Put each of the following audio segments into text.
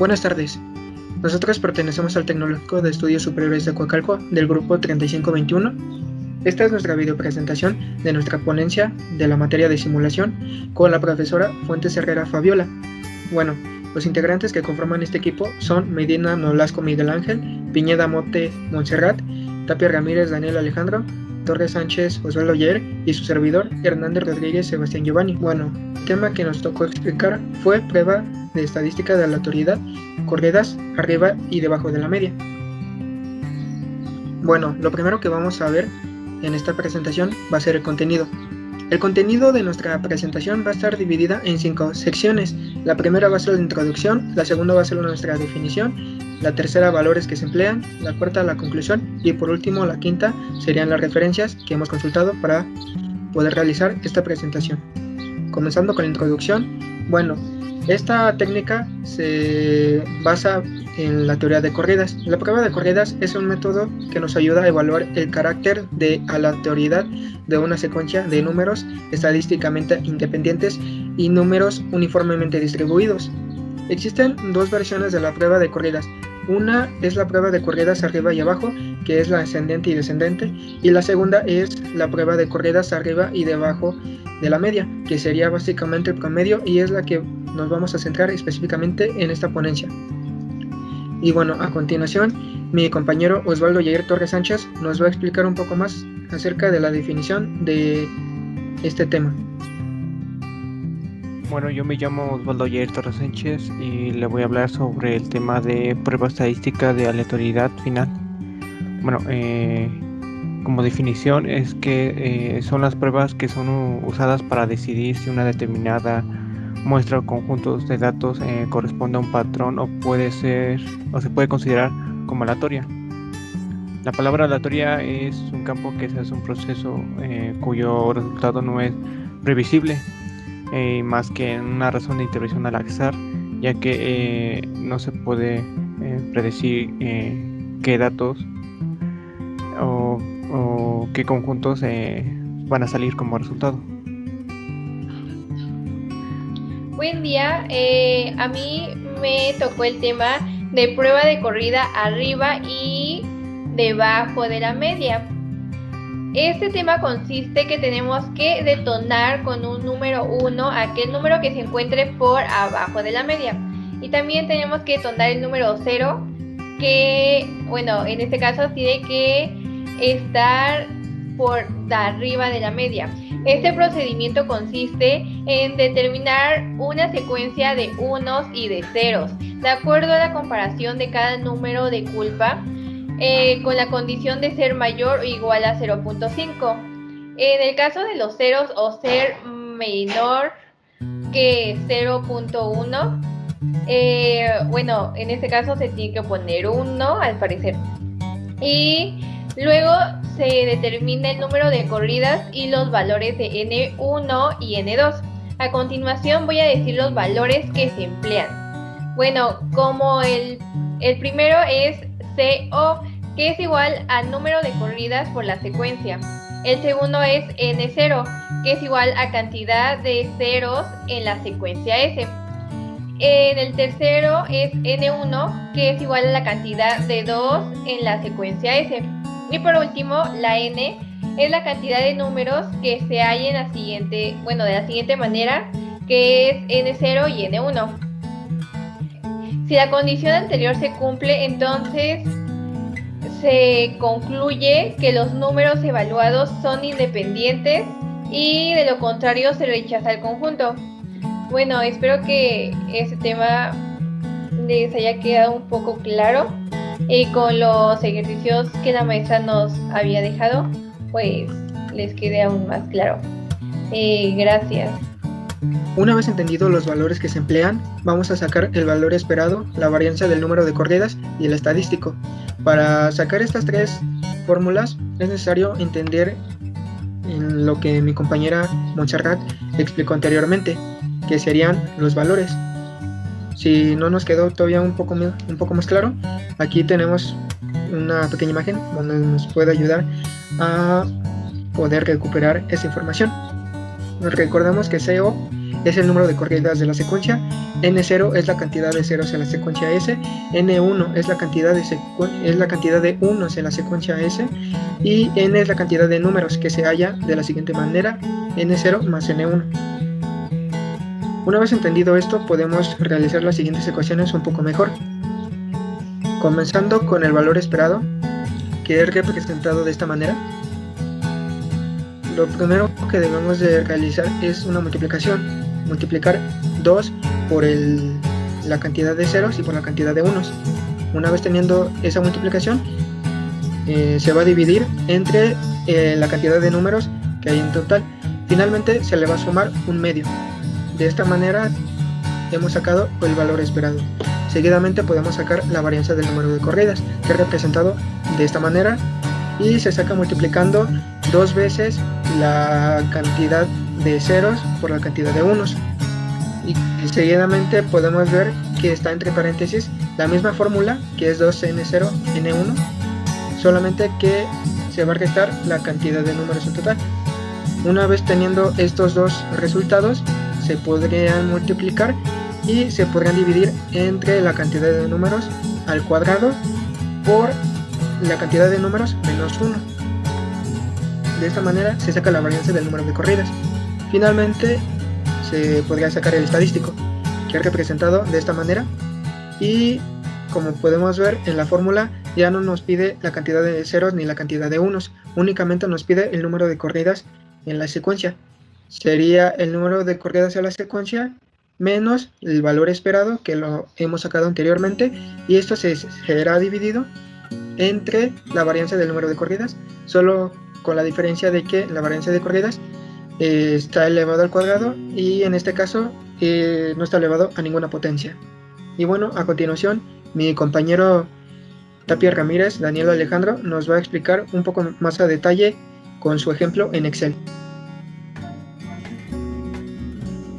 Buenas tardes. Nosotros pertenecemos al Tecnológico de Estudios Superiores de Coacalco del grupo 3521. Esta es nuestra videopresentación de nuestra ponencia de la materia de simulación con la profesora Fuentes Herrera Fabiola. Bueno, los integrantes que conforman este equipo son Medina Nolasco Miguel Ángel, Piñeda Mote Montserrat, Tapia Ramírez Daniel Alejandro, Torres Sánchez Osvaldo Yair y su servidor Hernández Rodríguez Sebastián Giovanni. Bueno, el tema que nos tocó explicar fue prueba de estadística de aleatoriedad, corridas arriba y debajo de la media. Bueno, lo primero que vamos a ver en esta presentación va a ser el contenido. El contenido de nuestra presentación va a estar dividida en 5 secciones. La primera va a ser la introducción, la segunda va a ser nuestra definición, la tercera valores que se emplean, la cuarta la conclusión y por último la quinta serían las referencias que hemos consultado para poder realizar esta presentación. Comenzando con la introducción, bueno, esta técnica se basa en la teoría de corridas. La prueba de corridas es un método que nos ayuda a evaluar el carácter de aleatoriedad de una secuencia de números estadísticamente independientes y números uniformemente distribuidos. Existen dos versiones de la prueba de corridas. Una es la prueba de corridas arriba y abajo, que es la ascendente y descendente, y la segunda es la prueba de corridas arriba y debajo de la media, que sería básicamente el promedio y es la que nos vamos a centrar específicamente en esta ponencia. Y bueno, a continuación, mi compañero Osvaldo Yair Torres Sánchez nos va a explicar un poco más acerca de la definición de este tema. Bueno, yo me llamo Osvaldo Yair Torres Sánchez y le voy a hablar sobre el tema de prueba estadística de aleatoriedad final. Bueno, como definición es que son las pruebas que son usadas para decidir si una determinada muestra o conjuntos de datos corresponde a un patrón o puede ser o se puede considerar como aleatoria. La palabra aleatoria es un campo que se hace un proceso cuyo resultado no es previsible, más que una razón de intervención al azar, ya que no se puede predecir qué datos o qué conjuntos van a salir como resultado. Buen día, a mí me tocó el tema de prueba de corrida arriba y debajo de la media. Este tema consiste que tenemos que detonar con un número 1 aquel número que se encuentre por abajo de la media. Y también tenemos que detonar el número 0, que, bueno, en este caso tiene que estar por arriba de la media. Este procedimiento consiste en determinar una secuencia de unos y de ceros, de acuerdo a la comparación de cada número de culpa, con la condición de ser mayor o igual a 0.5. En el caso de los ceros o ser menor que 0.1, bueno, en este caso se tiene que poner 1 al parecer. Y luego se determina el número de corridas y los valores de N1 y N2. A continuación voy a decir los valores que se emplean. Bueno, como el primero es CO, que es igual al número de corridas por la secuencia. El segundo es N0, que es igual a cantidad de ceros en la secuencia S. En el tercero es N1, que es igual a la cantidad de 2 en la secuencia S. Y por último, la N es la cantidad de números que se hay en la siguiente, bueno, de la siguiente manera, que es N0 y N1. Si la condición anterior se cumple, entonces se concluye que los números evaluados son independientes y de lo contrario se rechaza el conjunto. Bueno, espero que este tema les haya quedado un poco claro. Y con los ejercicios que la maestra nos había dejado, pues les quede aún más claro. Gracias. Una vez entendidos los valores que se emplean, vamos a sacar el valor esperado, la varianza del número de corridas y el estadístico. Para sacar estas tres fórmulas es necesario entender en lo que mi compañera Montserrat explicó anteriormente, que serían los valores. Si no nos quedó todavía un poco más claro, aquí tenemos una pequeña imagen donde nos puede ayudar a poder recuperar esa información. Recordemos que CO es el número de corridas de la secuencia, N0 es la cantidad de ceros en la secuencia S, N1 es la cantidad de unos en la secuencia S, y N es la cantidad de números que se halla de la siguiente manera, N0 más N1. Una vez entendido esto, podemos realizar las siguientes ecuaciones un poco mejor. Comenzando con el valor esperado, que es representado de esta manera. Lo primero que debemos de realizar es una multiplicación. Multiplicar 2 por la cantidad de ceros y por la cantidad de unos. Una vez teniendo esa multiplicación, se va a dividir entre la cantidad de números que hay en total. Finalmente se le va a sumar un medio. De esta manera hemos sacado el valor esperado. Seguidamente podemos sacar la varianza del número de corridas, que es representado de esta manera, y se saca multiplicando 2 veces la cantidad de ceros por la cantidad de unos. Y seguidamente podemos ver que está entre paréntesis la misma fórmula, que es 2n0 n1, solamente que se va a restar la cantidad de números en total. Una vez teniendo estos dos resultados, se podrían multiplicar y se podrían dividir entre la cantidad de números al cuadrado por la cantidad de números menos 1. De esta manera se saca la varianza del número de corridas. Finalmente se podría sacar el estadístico, que es representado de esta manera, y como podemos ver en la fórmula ya no nos pide la cantidad de ceros ni la cantidad de unos, únicamente nos pide el número de corridas en la secuencia. Sería el número de corridas en la secuencia menos el valor esperado, que lo hemos sacado anteriormente, y esto se será dividido entre la varianza del número de corridas, solo con la diferencia de que la varianza de corridas está elevado al cuadrado, y en este caso no está elevado a ninguna potencia. Y bueno, a continuación mi compañero Tapia Ramírez, Daniel Alejandro, nos va a explicar un poco más a detalle con su ejemplo en Excel.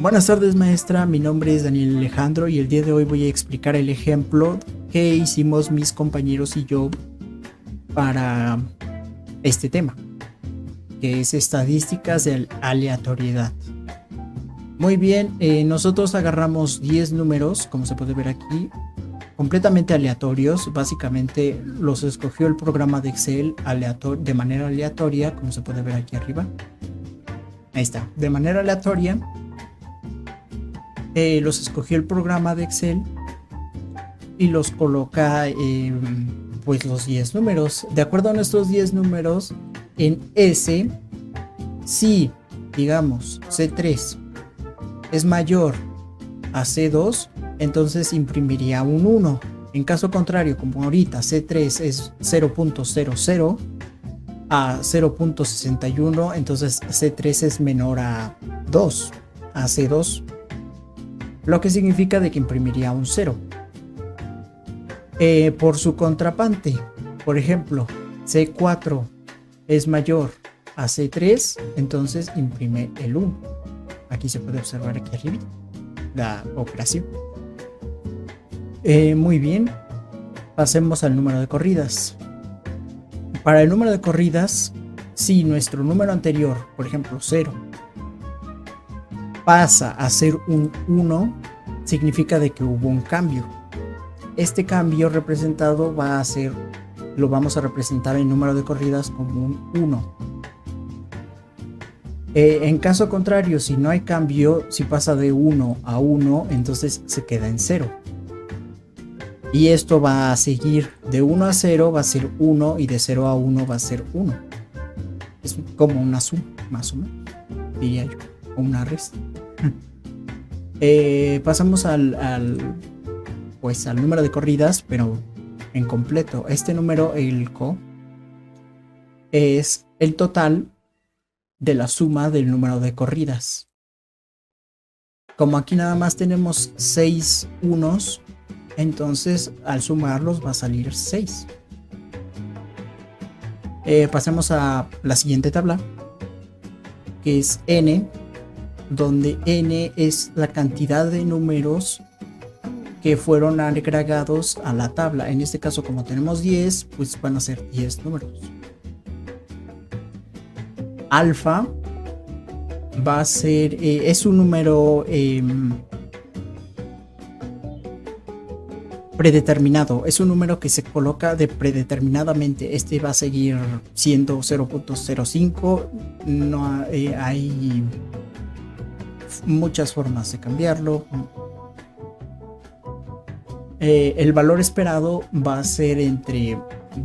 Buenas tardes, maestra, mi nombre es Daniel Alejandro y el día de hoy voy a explicar el ejemplo que hicimos mis compañeros y yo para este tema, que es estadísticas de aleatoriedad. Muy bien, nosotros agarramos 10 números, como se puede ver aquí, completamente aleatorios. Básicamente los escogió el programa de Excel de manera aleatoria, como se puede ver aquí arriba. Ahí está, de manera aleatoria. Los escogió el programa de Excel y los coloca pues los 10 números. De acuerdo a nuestros 10 números, en S, si digamos C3 es mayor a C2, entonces imprimiría un 1. En caso contrario, como ahorita C3 es 0.00 a 0.61, entonces C3 es menor a 2, a C2, lo que significa de que imprimiría un 0. Por su contraparte, por ejemplo, C4 es mayor a C3, entonces imprime el 1. Aquí se puede observar aquí arriba la operación. Muy bien, pasemos al número de corridas. Para el número de corridas, si nuestro número anterior, por ejemplo 0, pasa a ser un 1, significa de que hubo un cambio. Este cambio representado lo vamos a representar en número de corridas como un 1. En caso contrario, si no hay cambio, si pasa de 1 a 1, entonces se queda en 0. Y esto va a seguir de 1 a 0, va a ser 1, y de 0 a 1 va a ser 1. Es como una suma, más o menos, diría yo, o una resta. Pasamos al número de corridas, pero en completo. Este número, el CO, es el total de la suma del número de corridas. Como aquí nada más tenemos 6 unos, entonces al sumarlos va a salir 6. Pasemos a la siguiente tabla, que es N, donde N es la cantidad de números que fueron agregados a la tabla. En este caso, como tenemos 10, pues van a ser 10 números. Alfa va a ser, es un número predeterminado, es un número que se coloca predeterminadamente. Este va a seguir siendo 0.05, no hay muchas formas de cambiarlo. El valor esperado va a ser entre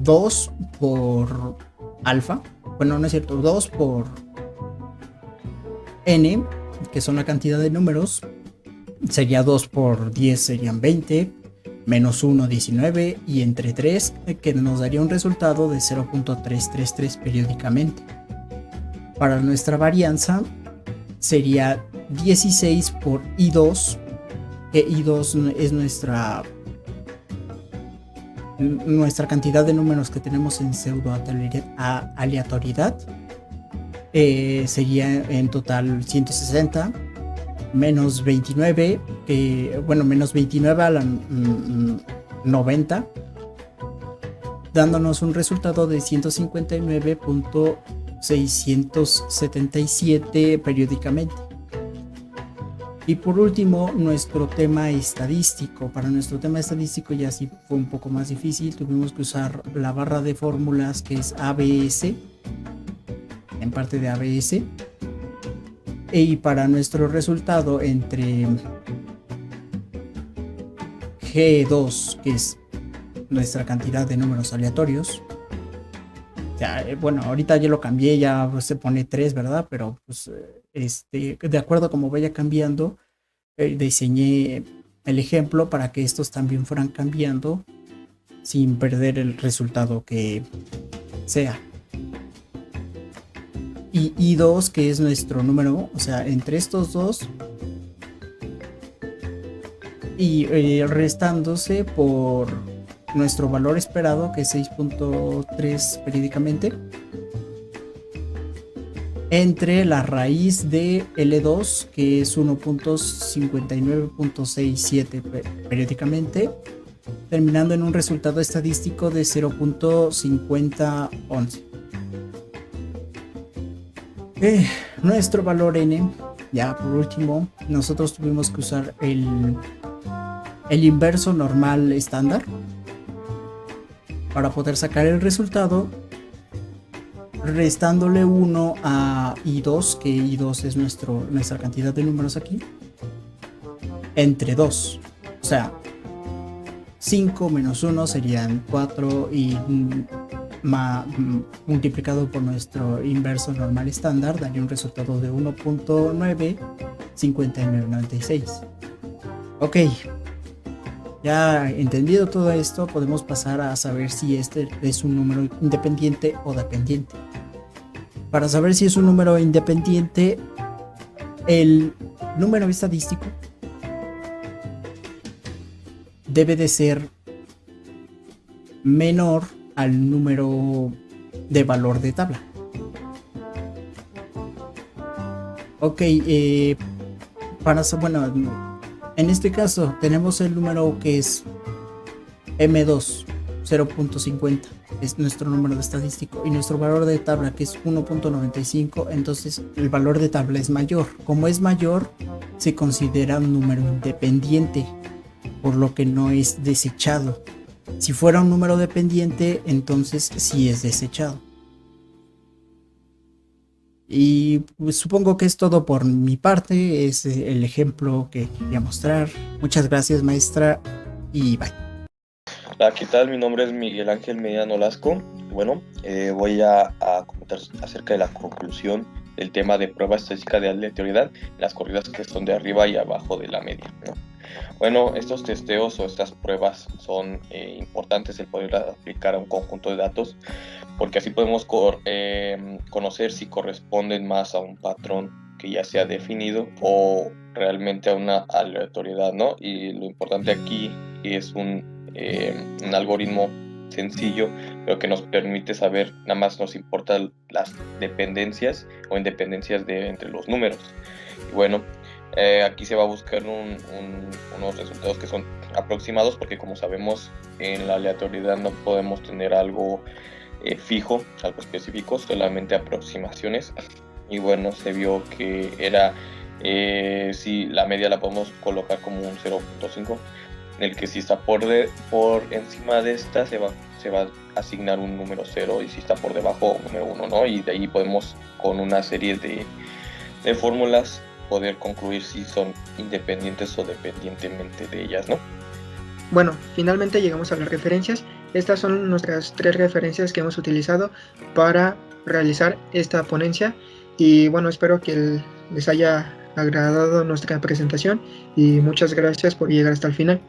2 por alfa, bueno, no es cierto, 2 por n, que son la cantidad de números, sería 2 por 10 serían 20, menos 1 19, y entre 3, que nos daría un resultado de 0.333 periódicamente. Para nuestra varianza sería 16 por i2, que i2 es nuestra cantidad de números que tenemos en pseudo aleatoriedad. Sería en total 160 menos 29, menos 29 a la 90, dándonos un resultado de 159.677 periódicamente. Y por último, nuestro tema estadístico. Para nuestro tema estadístico ya sí fue un poco más difícil. Tuvimos que usar la barra de fórmulas, que es ABS, en parte de ABS. Y para nuestro resultado entre G2, que es nuestra cantidad de números aleatorios. Ya, bueno, ahorita ya lo cambié, ya se pone 3, ¿verdad? Pero pues de acuerdo a cómo vaya cambiando, diseñé el ejemplo para que estos también fueran cambiando sin perder el resultado que sea. Y I2, que es nuestro número, o sea, entre estos dos, y restándose por nuestro valor esperado, que es 6.3 periódicamente, entre la raíz de L2, que es 1.59.67 periódicamente, terminando en un resultado estadístico de 0.5011. Nuestro valor n, ya por último, nosotros tuvimos que usar el inverso normal estándar para poder sacar el resultado, restándole 1 a i2, que i2 es nuestra cantidad de números aquí, entre 2. O sea, 5 menos 1 serían 4, y multiplicado por nuestro inverso normal estándar daría un resultado de 1.95996. Ok, ya entendido todo esto, podemos pasar a saber si este es un número independiente o dependiente. Para saber si es un número independiente, el número estadístico debe de ser menor al número de valor de tabla. Ok, en este caso tenemos el número que es M2, 0.50, es nuestro número de estadístico, y nuestro valor de tabla, que es 1.95, entonces el valor de tabla es mayor. Como es mayor, se considera un número independiente, por lo que no es desechado. Si fuera un número dependiente, entonces sí es desechado. Y pues, supongo que es todo por mi parte. Es el ejemplo que quería mostrar. Muchas gracias, maestra, y bye. Hola, ¿qué tal? Mi nombre es Miguel Ángel Medina Nolasco. Bueno, voy a comentar acerca de la conclusión del tema de prueba estadística de aleatoriedad en las corridas que son de arriba y abajo de la media, ¿no? Bueno, estos testeos o estas pruebas son importantes el poder aplicar a un conjunto de datos, porque así podemos conocer si corresponden más a un patrón que ya se ha definido o realmente a una aleatoriedad, ¿no? Y lo importante aquí es un algoritmo sencillo, pero que nos permite saber, nada más nos importan las dependencias o independencias entre los números. Y bueno, aquí se va a buscar unos resultados que son aproximados, porque como sabemos en la aleatoriedad no podemos tener algo fijo, algo específico, solamente aproximaciones. y bueno, se vio que era, si la media la podemos colocar como un 0.5, en el que si está por encima de esta se va a asignar un número 0, y si está por debajo un número 1, ¿no? Y de ahí podemos, con una serie de fórmulas, poder concluir si son independientes o dependientemente de ellas, ¿no? Bueno, finalmente llegamos a las referencias. Estas son nuestras 3 referencias que hemos utilizado para realizar esta ponencia. Y bueno, espero que les haya agradado nuestra presentación y muchas gracias por llegar hasta el final.